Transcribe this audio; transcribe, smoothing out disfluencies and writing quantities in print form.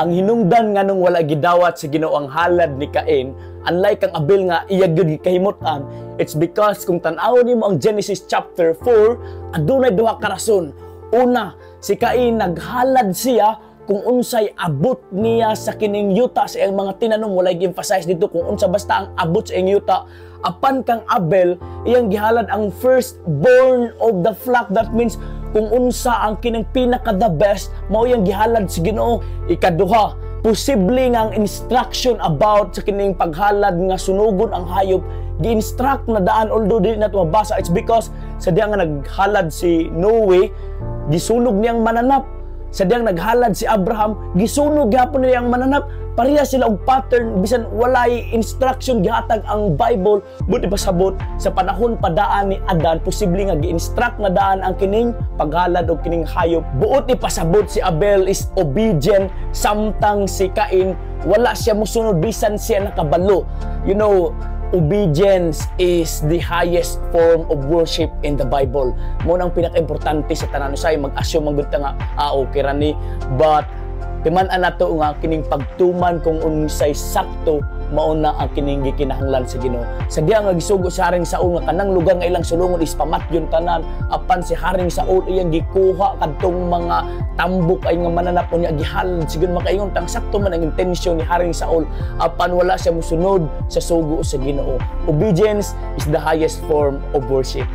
Ang hinungdan nga nung wala gidawat sa Ginoo ang halad ni Cain, unlike ang Abel nga iya gyud kahimutan, it's because kung tan-awon nimo ang Genesis chapter 4, adunay duha ka rason. Una, si Cain naghalad siya kung unsay abot niya sa kining yuta sa iyang mga tinanom. Walay gi-emphasize dito kung unsa basta ang abot sa iyang yuta. Apan kang Abel, iyang gihalad ang firstborn of the flock. That means kung unsa ang kining pinaka the best, mao iyang gihalad sa Ginoo. Ikaduha, posible nga ang instruction about sa kining paghalad nga sunugon ang hayop, gi-instruct na daan, although dili na ito mabasa. It's because sa diya nga naghalad si Noe, gisunog niyang mananap. Sa diyang naghalad si Abraham, gisunog gyapon niyang mananap. Pareha sila og pattern, bisan walay instruction gihatag ang Bible, buti pasabot sa panahon padaan ni Adan, posible nga gi-instruct na daan ang kining paghalad og kining hayop. Buot ni pasabot si Abel is obedient, samtang si Cain wala siya mosunod bisan siya nakabalo. You know, obedience is the highest form of worship in the Bible. Mo nang pinaka-importante sa tanan usay mag-assume man gud nga okay ra ni, but timan-an nato nga kining pagtuman kung unsay sakto mao na ang kining gikinahanglan sa Ginoo. Sa diya nga gisugo si Haring Saul nga kanang lugar nga ilang sulungon is pamatyon tanan, apan si Haring Saul iyang gikuha kadtong mga tambok ay nga mananap niya gihalad sigon makaingon tang sakto man ang intensyon ni Haring Saul, apan wala siya mosunod sa sugo sa Ginoo. Obedience is the highest form of worship.